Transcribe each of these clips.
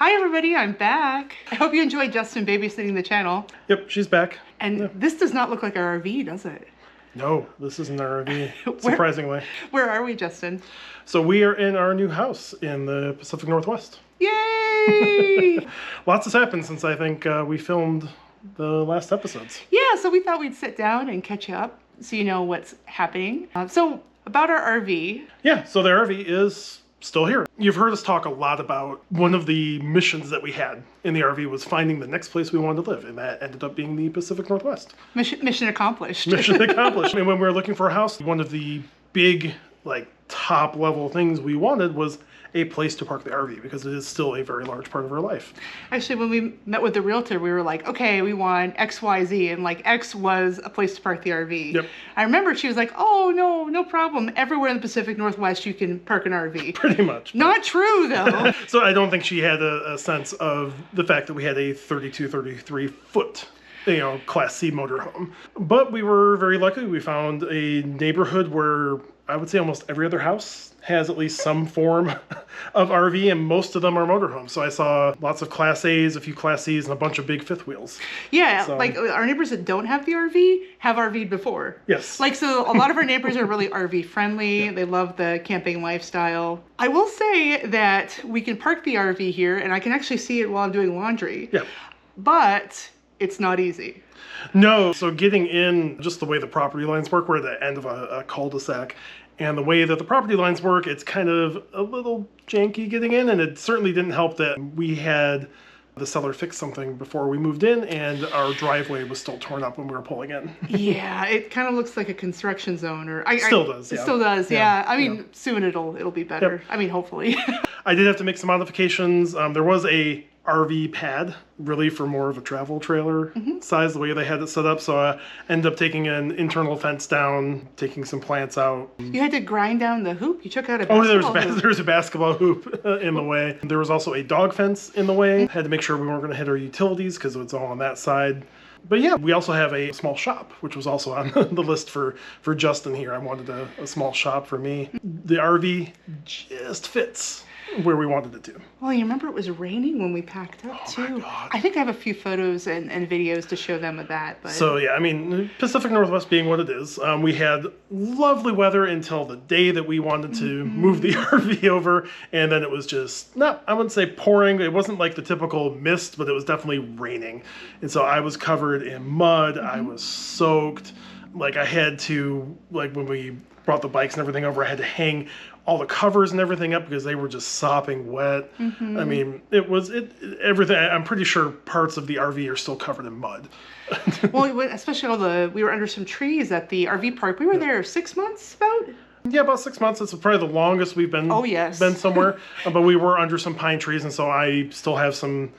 Hi everybody, I'm back. I hope you enjoyed Justin babysitting the channel. Yep, she's back. And this does not look like our RV, does it? No, this isn't our RV, surprisingly. Where are we, Justin? So we are in our new house in the Pacific Northwest. Yay! Lots has happened since I think we filmed the last episodes. Yeah, so we thought we'd sit down and catch you up so you know what's happening. So about our RV. Yeah, so the RV is still here. You've heard us talk a lot about one of the missions that we had in the RV was finding the next place we wanted to live, and that ended up being the Pacific Northwest. Mission accomplished. Mission accomplished. And when we were looking for a house, one of the big, top level things we wanted was a place to park the RV because it is still a very large part of our life. Actually, when we met with the realtor, we were like, okay, we want XYZ, and X was a place to park the RV. Yep. I remember she was like, oh, no problem. Everywhere in the Pacific Northwest, you can park an RV. Pretty much. Not true, though. So I don't think she had a sense of the fact that we had a 32, 33 foot Class C motorhome. But we were very lucky. We found a neighborhood where I would say almost every other house has at least some form of RV, and most of them are motorhomes. So I saw lots of Class A's, a few Class C's, and a bunch of big fifth wheels. Yeah, so, our neighbors that don't have the RV have RV'd before. Yes. So a lot of our neighbors are really RV friendly. Yeah. They love the camping lifestyle. I will say that we can park the RV here, and I can actually see it while I'm doing laundry. Yeah. But it's not easy. No, so getting in, just the way the property lines work, we're at the end of a cul-de-sac, and the way that the property lines work, it's kind of a little janky getting in, and it certainly didn't help that we had the seller fix something before we moved in, and our driveway was still torn up when we were pulling in. Yeah, it kind of looks like a construction zone, or still does. It still does. Yeah. I mean, soon it'll be better. Yep. I mean, hopefully. I did have to make some modifications. There was a RV pad, really for more of a travel trailer size, the way they had it set up. So I ended up taking an internal fence down, taking some plants out. You had to grind down the hoop? You took out a basketball hoop? There was a basketball hoop in the way. There was also a dog fence in the way. Had to make sure we weren't going to hit our utilities because it was all on that side. But yeah, we also have a small shop, which was also on the list for Justin here. I wanted a small shop for me. The RV just fits where we wanted it to. Well, you remember it was raining when we packed up too. My God. I think I have a few photos and videos to show them of that. But... So yeah, I mean, Pacific Northwest being what it is, we had lovely weather until the day that we wanted to move the RV over, and then it was just, I wouldn't say pouring. It wasn't like the typical mist, but it was definitely raining. And so I was covered in mud. I was soaked. I had to, when we brought the bikes and everything over, I had to hang all the covers and everything up because they were just sopping wet. I mean, everything. I'm pretty sure parts of the RV are still covered in mud. Well, especially we were under some trees at the RV park. We were there 6 months about. Yeah, about 6 months. It's probably the longest we've been. Oh yes. Been somewhere, but we were under some pine trees, and so I still have some.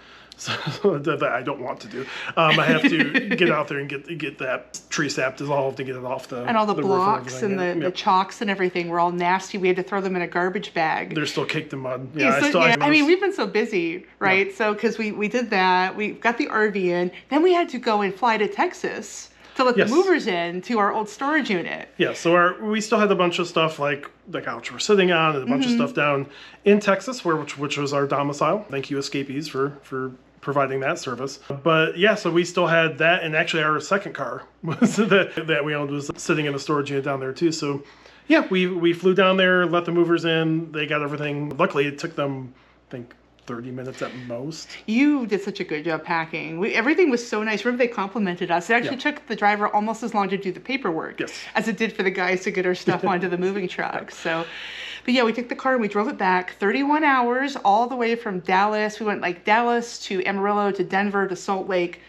That I don't want to do. I have to get out there and get that tree sap dissolved and get it off the and all the blocks and the chalks and everything were all nasty. We had to throw them in a garbage bag. They're still caked in mud. I mean, we've been so busy, right? Yeah. So because we did that, we got the RV in, then we had to go and fly to Texas to let the movers in to our old storage unit. Yeah, so we still had a bunch of stuff like the couch we're sitting on and a bunch of stuff down in Texas, which was our domicile. Thank you, Escapees, for providing that service. But yeah, so we still had that, and actually our second car was that we owned was sitting in a storage unit down there too. So yeah, we flew down there, let the movers in, they got everything. Luckily, it took them, I think, 30 minutes at most. You did such a good job packing. Everything was so nice. Remember, they complimented us. It actually took the driver almost as long to do the paperwork as it did for the guys to get our stuff onto the moving truck. So, but yeah, we took the car and we drove it back 31 hours all the way from Dallas. We went Dallas to Amarillo to Denver to Salt Lake.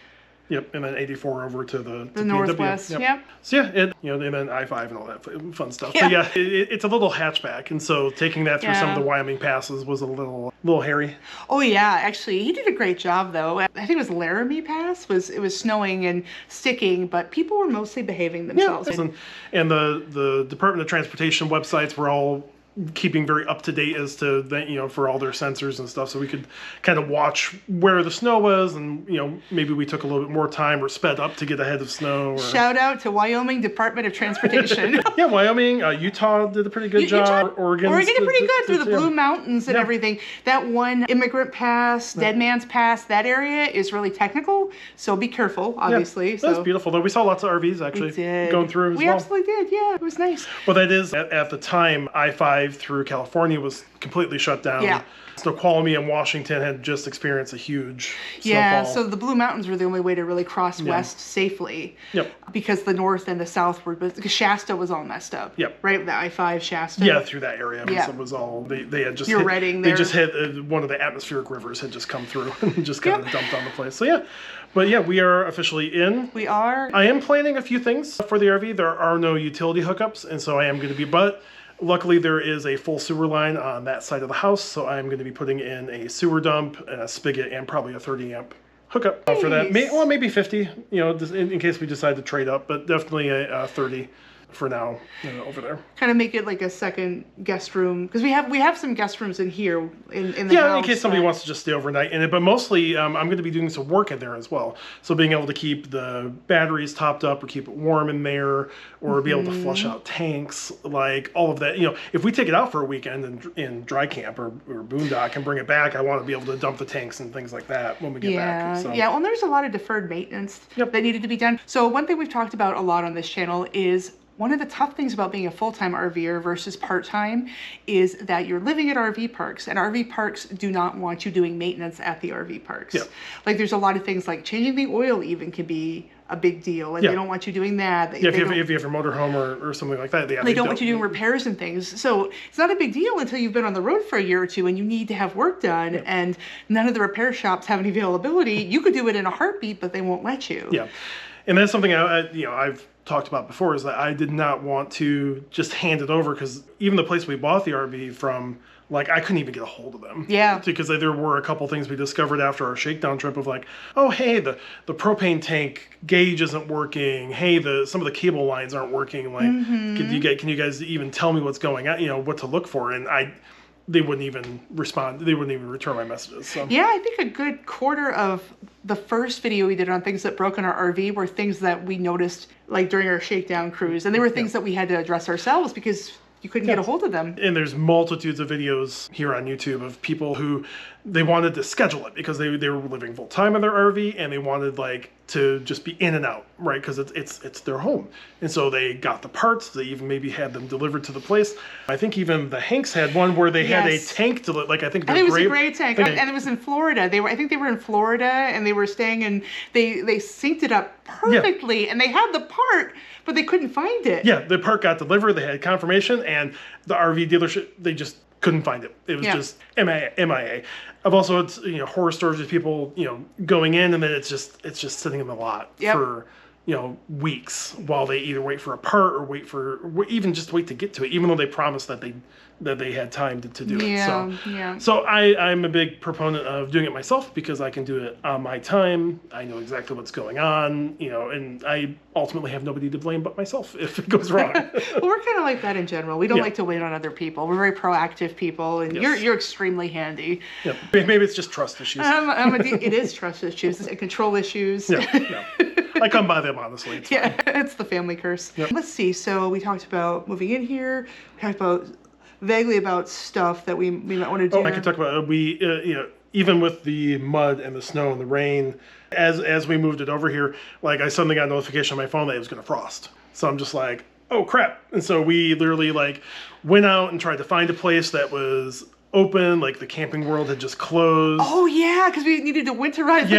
Yep, and then 84 over to the Northwest. Yep. So yeah, and then I-5 and all that fun stuff. Yeah. But yeah, it's a little hatchback, and so taking that through some of the Wyoming passes was a little hairy. Oh yeah, actually, he did a great job though. I think it was Laramie Pass. It was snowing and sticking, but people were mostly behaving themselves. Yeah, and the Department of Transportation websites were all keeping very up to date as to the, for all their sensors and stuff, so we could kind of watch where the snow was, and maybe we took a little bit more time or sped up to get ahead of snow. Or... Shout out to Wyoming Department of Transportation. Yeah, Wyoming, Utah did a pretty good job. Oregon did pretty good through the Blue Mountains and everything. That one Immigrant Pass, Dead Man's Pass, that area is really technical, so be careful, obviously. Yeah, that's beautiful, though. We saw lots of RVs actually going through as well. We absolutely did, yeah. It was nice. Well, that is, at the time, I-5 through California was completely shut down. Yeah. Snoqualmie and Washington had just experienced a huge snowfall. So snowfall. the Blue Mountains were the only way to really cross west safely. Yep. Because the north and the south were, because Shasta was all messed up. Yep. Right, the I-5 Shasta. Yeah, through that area. It was all, they had just hit, Reading they there. just hit one of the atmospheric rivers had just come through and just kind of dumped on the place. So yeah, but yeah, we are officially in. We are. I am planning a few things for the RV. There are no utility hookups, and so I am going to be, but luckily there is a full sewer line on that side of the house, so I'm going to be putting in a sewer dump and a spigot and probably a 30 amp hookup for that. Maybe 50, just in case we decide to trade up, but definitely a 30 for now over there. Kind of make it like a second guest room, because we have some guest rooms in here in the house. In case somebody wants to just stay overnight in it, but mostly I'm going to be doing some work in there as well. So being able to keep the batteries topped up or keep it warm in there, or be able to flush out tanks, like all of that. If we take it out for a weekend in dry camp or boondock and bring it back, I want to be able to dump the tanks and things like that when we get back. So. Yeah, well, there's a lot of deferred maintenance that needed to be done. So one thing we've talked about a lot on this channel is one of the tough things about being a full-time RVer versus part-time is that you're living at RV parks, and RV parks do not want you doing maintenance at the RV parks. Yep. Like there's a lot of things like changing the oil even can be a big deal, and they don't want you doing that. If you have your motorhome or something like that, they don't want you doing repairs and things. So it's not a big deal until you've been on the road for a year or two and you need to have work done, and none of the repair shops have any availability. You could do it in a heartbeat, but they won't let you. Yeah, and that's something I've talked about before, is that I did not want to just hand it over, because even the place we bought the RV from, like, I couldn't even get a hold of them. Yeah. Because there were a couple things we discovered after our shakedown trip of like, oh, hey, the propane tank gauge isn't working. Hey, some of the cable lines aren't working. Like, can you guys even tell me what's going on? What to look for? And they wouldn't even respond. They wouldn't even return my messages. So. Yeah, I think a good quarter of the first video we did on things that broke in our RV were things that we noticed like during our shakedown cruise. And they were things that we had to address ourselves because you couldn't get a hold of them. And there's multitudes of videos here on YouTube of people who they wanted to schedule it because they were living full time in their RV, and they wanted like to just be in and out, right? Because it's their home. And so they got the parts. They even maybe had them delivered to the place. I think even the Hanks had one where they had a tank to like I think it was a gray tank, and it was in Florida. I think they were in Florida, and they were staying in. They synced it up perfectly, and they had the part, but they couldn't find it. Yeah, the part got delivered. They had confirmation, and the RV dealership, they just couldn't find it. It was just MIA. I've also had horror stories of people going in, and then it's just sitting in the lot for weeks while they either wait for a part or even just wait to get to it, even though they promised that they had time to do it. So I'm a big proponent of doing it myself because I can do it on my time. I know exactly what's going on, and I ultimately have nobody to blame but myself if it goes wrong. Well, we're kind of like that in general. We don't like to wait on other people. We're very proactive people, and you're extremely handy. Yep. Maybe it's just trust issues. It is trust issues and control issues. I come by them, honestly. It's the family curse. Yep. Let's see. So we talked about moving in here. We talked about vaguely about stuff that we might want to do. I could talk about even with the mud and the snow and the rain, as we moved it over here, like I suddenly got a notification on my phone that it was going to frost. So I'm just like, oh crap! And so we literally like went out and tried to find a place that was open, like the Camping World had just closed. Oh yeah, because we needed to winterize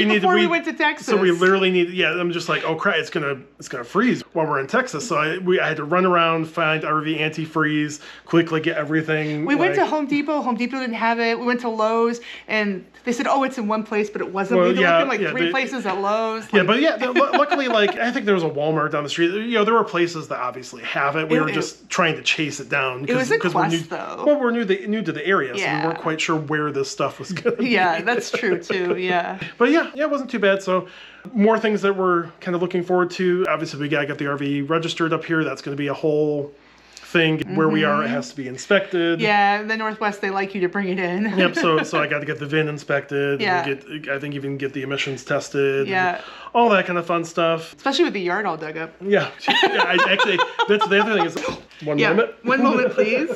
before we went to Texas. So we literally needed. Yeah, I'm just like, oh crap, it's gonna freeze while we're in Texas. So I had to run around, find RV antifreeze, quickly get everything. We went to Home Depot. Home Depot didn't have it. We went to Lowe's, and they said, oh, it's in one place, but it wasn't. We looked in like three places at Lowe's. Luckily, like I think there was a Walmart down the street. There were places that obviously have it. We were just trying to chase it down. It was a quest, though. Well, we're new to the area, so we weren't quite sure where this stuff was going to be. Yeah, that's true too. Yeah. But it wasn't too bad. So more things that we're kind of looking forward to. Obviously, we gotta get the RV registered up here. That's going to be a whole thing. Where we are, it has to be inspected. Yeah, in the Northwest, they like you to bring it in. Yep. So I got to get the VIN inspected. Yeah. And I think even get the emissions tested. Yeah. All that kind of fun stuff. Especially with the yard all dug up. Yeah. Actually, that's the other thing is one moment. One moment, please.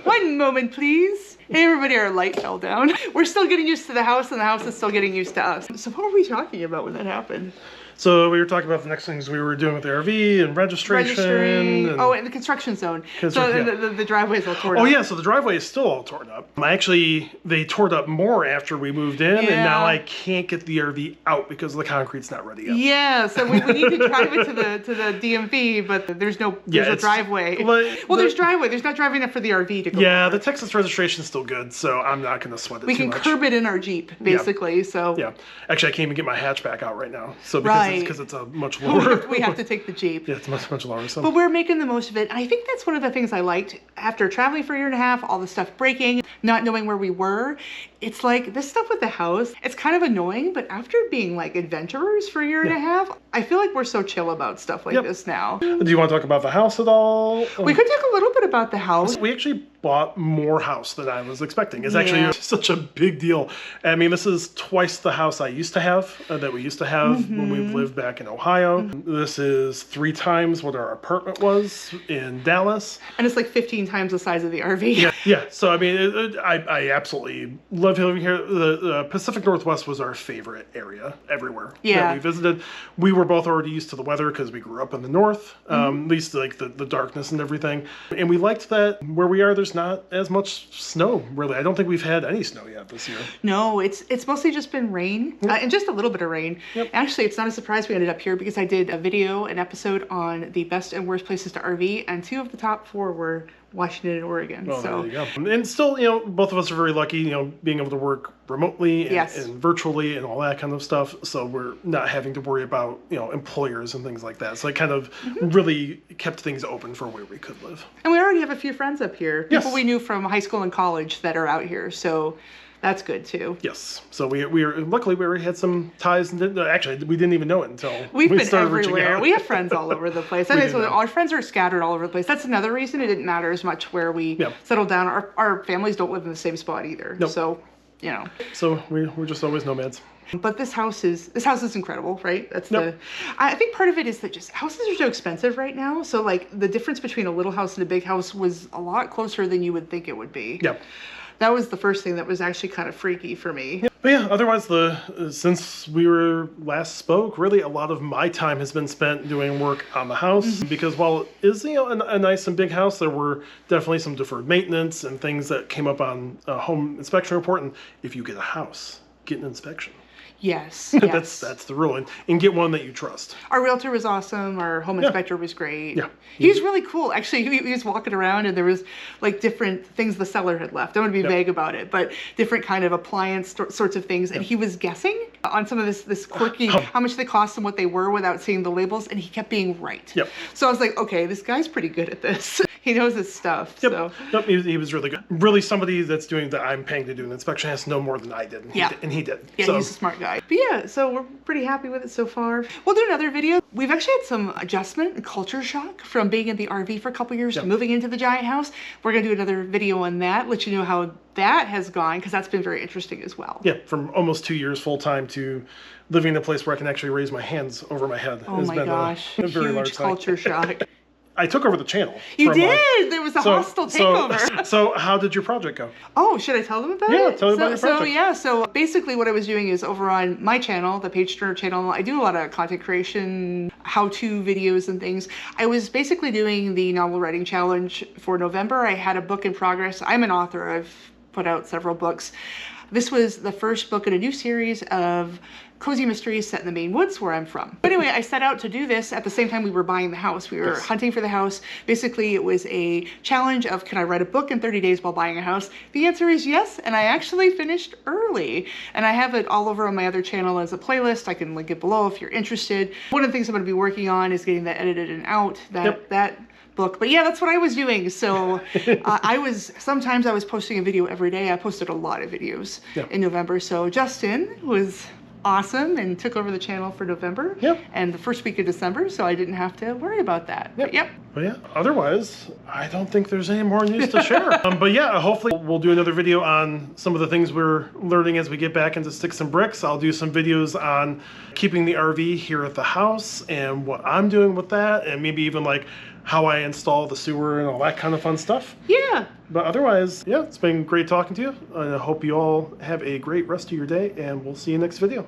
One moment, please. Hey, everybody, our light fell down. We're still getting used to the house, and the house is still getting used to us. So what were we talking about when that happened? So we were talking about the next things we were doing with the RV and registration. And the construction zone. So the driveway is all torn up. Oh yeah, so the driveway is still all torn up. They tore it up more after we moved in, and now I can't get the RV out because the concrete's not ready yet. Yeah, so we need to drive it to the DMV, but there's no driveway. There's driveway. There's not driving enough for the RV to go. Yeah, the Texas registration is still good, so I'm not going to sweat it too much. We can curb it in our Jeep, basically. Yeah. So yeah, actually, I can't even get my hatchback out right now. So because it's a much we lower. We have to take the Jeep. Yeah, it's much lower. So. But we're making the most of it. And I think that's one of the things I liked after traveling for a year and a half, all the stuff breaking, not knowing where we were. It's like this stuff with the house, it's kind of annoying, but after being like adventurers for a year and a half, I feel like we're so chill about stuff like this now. Do you want to talk about the house at all? We could talk a little bit about the house. We actually bought more house than I was expecting. It's actually such a big deal. I mean, this is twice the house I used to have, that we used to have when we lived back in Ohio. This is 3 times what our apartment was in Dallas. And it's like 15 times the size of the RV. Yeah. So, I mean, I absolutely love living here. The Pacific Northwest was our favorite area everywhere that we visited. We were both already used to the weather because we grew up in the north, at least like the darkness and everything. And we liked that where we are, there's not as much snow, really. I don't think we've had any snow yet this year. No, it's mostly just been rain and just a little bit of rain. Actually, it's not a surprise we ended up here because I did an episode on the best and worst places to RV, and 2 of the top 4 were Washington and Oregon. Well, so there you go. And still, both of us are very lucky, being able to work remotely and virtually and all that kind of stuff. So we're not having to worry about, employers and things like that. So it kind of really kept things open for where we could live. And we already have a few friends up here. People we knew from high school and college that are out here. So that's good too. Yes. So we luckily we already had some ties. And actually, we didn't even know it until we've we been started everywhere. We have friends all over the place. Our friends are scattered all over the place. That's another reason it didn't matter as much where we settled down. Our families don't live in the same spot either. Nope. So, So we're just always nomads. But this house is incredible, right? I think part of it is that just houses are so expensive right now. So like the difference between a little house and a big house was a lot closer than you would think it would be. Yeah. That was the first thing that was actually kind of freaky for me. Yeah. But yeah, otherwise, since we were last spoke, really a lot of my time has been spent doing work on the house because while it is a nice and big house, there were definitely some deferred maintenance and things that came up on a home inspection report. And if you get a house, get an inspection. Yes. That's the rule. And get one that you trust. Our realtor was awesome. Our home inspector was great. Yeah. He was really cool. Actually, he was walking around and there was like different things the seller had left. I don't want to be vague about it, but different kind of appliance sorts of things. And he was guessing on some of this quirky, how much they cost and what they were without seeing the labels. And he kept being right. Yep. So I was like, okay, this guy's pretty good at this. He knows his stuff. Yep. So. Nope, he was really good. Really, somebody that I'm paying to do an inspection has to know more than I did. And he did. Yeah, he's a smart guy. But yeah, so we're pretty happy with it so far. We'll do another video. We've actually had some adjustment and culture shock from being in the RV for a couple years to moving into the giant house. We're going to do another video on that, let you know how that has gone, because that's been very interesting as well. Yeah, from almost 2 years full time to living in a place where I can actually raise my hands over my head. Oh my gosh, a very huge culture shock. I took over the channel. You did? There was a hostile takeover. So how did your project go? Oh, should I tell them about it? Yeah, tell them about your project. So basically what I was doing is over on my channel, the Paige Turner channel, I do a lot of content creation, how-to videos and things. I was basically doing the novel writing challenge for November. I had a book in progress. I'm an author. I've put out several books. This was the first book in a new series of cozy mysteries set in the Maine woods where I'm from. But anyway, I set out to do this at the same time we were buying the house. We were hunting for the house. Basically, it was a challenge of, can I write a book in 30 days while buying a house? The answer is yes, and I actually finished early. And I have it all over on my other channel as a playlist. I can link it below if you're interested. One of the things I'm going to be working on is getting that edited and out, that book. But yeah, that's what I was doing. So sometimes I was posting a video every day. I posted a lot of videos in November. So Justin was awesome and took over the channel for November and the first week of December, so I didn't have to worry about that. But yeah, otherwise, I don't think there's any more news to share. But yeah, hopefully we'll do another video on some of the things we're learning as we get back into Sticks and Bricks. I'll do some videos on keeping the RV here at the house and what I'm doing with that, and maybe even like how I install the sewer and all that kind of fun stuff. Yeah. But otherwise, yeah, it's been great talking to you. I hope you all have a great rest of your day, and we'll see you next video.